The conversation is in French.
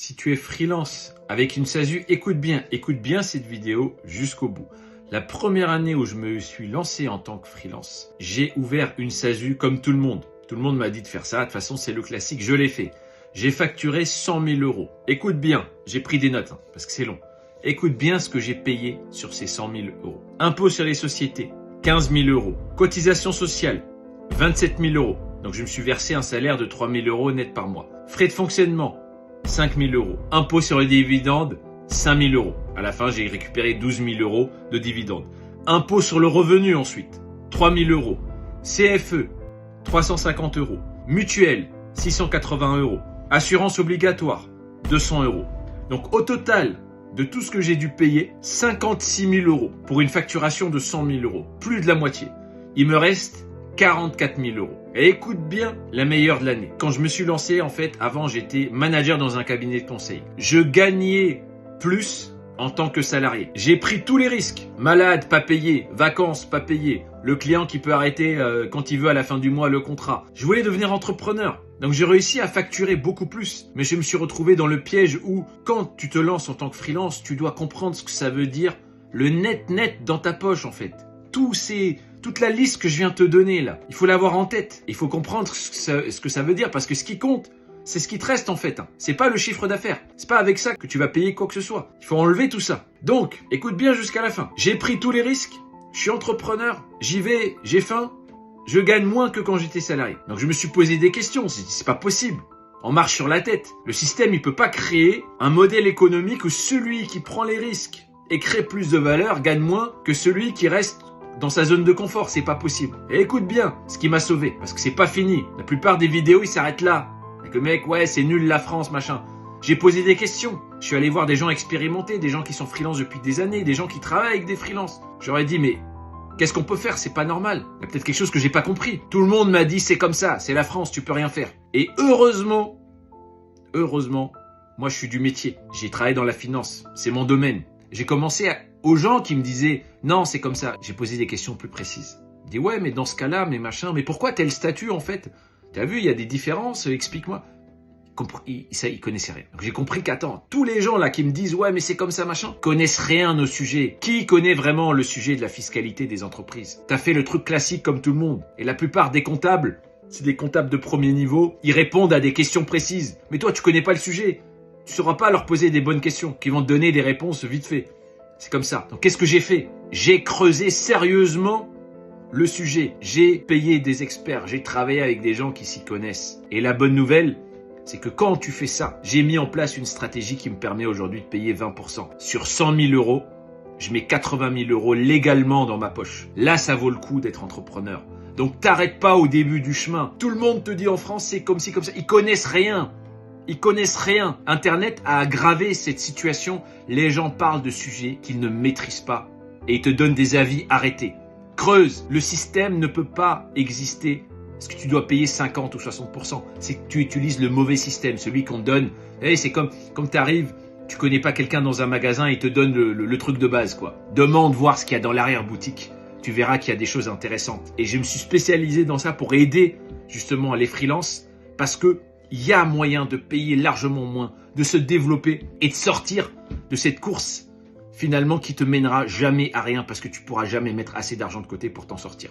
Si tu es freelance avec une SASU, écoute bien cette vidéo jusqu'au bout. La première année où je me suis lancé en tant que freelance, j'ai ouvert une SASU comme tout le monde. Tout le monde m'a dit de faire ça, de toute façon c'est le classique, je l'ai fait. J'ai facturé 100 000 euros. Écoute bien, j'ai pris des notes parce que c'est long. Écoute bien ce que j'ai payé sur ces 100 000 euros. Impôt sur les sociétés, 15 000 euros. Cotisation sociale, 27 000 euros. Donc je me suis versé un salaire de 3 000 euros net par mois. Frais de fonctionnement, 5 000 euros. Impôt sur les dividendes, 5 000 euros. À la fin, j'ai récupéré 12 000 euros de dividendes. Impôt sur le revenu ensuite, 3 000 euros. CFE, 350 euros. Mutuelle, 680 euros. Assurance obligatoire, 200 euros. Donc au total de tout ce que j'ai dû payer, 56 000 euros pour une facturation de 100 000 euros. Plus de la moitié. Il me reste 44 000 euros. Et écoute bien la meilleure de l'année. Quand je me suis lancé, en fait, avant, j'étais manager dans un cabinet de conseil. Je gagnais plus en tant que salarié. J'ai pris tous les risques. Malade, pas payé. Vacances, pas payé. Le client qui peut arrêter quand il veut à la fin du mois le contrat. Je voulais devenir entrepreneur. Donc j'ai réussi à facturer beaucoup plus. Mais je me suis retrouvé dans le piège où, quand tu te lances en tant que freelance, tu dois comprendre ce que ça veut dire. Le net dans ta poche, en fait. Toute la liste que je viens de te donner là, il faut l'avoir en tête. Il faut comprendre ce que ça veut dire parce que ce qui compte, c'est ce qui te reste en fait. C'est pas le chiffre d'affaires. C'est pas avec ça que tu vas payer quoi que ce soit. Il faut enlever tout ça. Donc, écoute bien jusqu'à la fin. J'ai pris tous les risques. Je suis entrepreneur. J'y vais. J'ai faim. Je gagne moins que quand j'étais salarié. Donc, je me suis posé des questions. C'est pas possible. On marche sur la tête. Le système, il peut pas créer un modèle économique où celui qui prend les risques et crée plus de valeur gagne moins que celui qui reste dans sa zone de confort. C'est pas possible. Et écoute bien ce qui m'a sauvé, parce que c'est pas fini. La plupart des vidéos, ils s'arrêtent là. Avec le mec, ouais, c'est nul la France, machin. J'ai posé des questions. Je suis allé voir des gens expérimentés, des gens qui sont freelance depuis des années, des gens qui travaillent avec des freelances. J'aurais dit, mais qu'est-ce qu'on peut faire? C'est pas normal. Il y a peut-être quelque chose que j'ai pas compris. Tout le monde m'a dit, c'est comme ça, c'est la France, tu peux rien faire. Et heureusement, moi je suis du métier. J'ai travaillé dans la finance, c'est mon domaine. J'ai commencé aux gens qui me disaient « Non, c'est comme ça ». J'ai posé des questions plus précises. Je dis « Ouais, mais dans ce cas-là, mais machin, mais pourquoi tel statut en fait? T'as vu, il y a des différences, explique-moi. » Ils connaissaient rien. Donc j'ai compris qu'attends, tous les gens là qui me disent « Ouais, mais c'est comme ça, machin », connaissent rien au sujet. Qui connaît vraiment le sujet de la fiscalité des entreprises? T'as fait le truc classique comme tout le monde. Et la plupart des comptables, c'est des comptables de premier niveau, ils répondent à des questions précises. Mais toi, tu connais pas le sujet. Tu ne sauras pas leur poser des bonnes questions qui vont te donner des réponses vite fait. C'est comme ça. Donc qu'est-ce que j'ai fait? J'ai creusé sérieusement le sujet. J'ai payé des experts. J'ai travaillé avec des gens qui s'y connaissent. Et la bonne nouvelle, c'est que quand tu fais ça, j'ai mis en place une stratégie qui me permet aujourd'hui de payer 20%. Sur 100 000 euros, je mets 80 000 euros légalement dans ma poche. Là, ça vaut le coup d'être entrepreneur. Donc t'arrêtes pas au début du chemin. Tout le monde te dit en France, c'est comme ci, comme ça. Ils connaissent rien. Ils connaissent rien. Internet a aggravé cette situation. Les gens parlent de sujets qu'ils ne maîtrisent pas et ils te donnent des avis arrêtés. Creuse. Le système ne peut pas exister parce que tu dois payer 50 ou 60%. C'est que tu utilises le mauvais système, celui qu'on te donne. Hey, c'est comme tu arrives, tu connais pas quelqu'un dans un magasin et il te donne le truc de base, quoi. Demande voir ce qu'il y a dans l'arrière-boutique. Tu verras qu'il y a des choses intéressantes. Et je me suis spécialisé dans ça pour aider justement les freelances parce que il y a moyen de payer largement moins, de se développer et de sortir de cette course finalement qui te mènera jamais à rien parce que tu pourras jamais mettre assez d'argent de côté pour t'en sortir.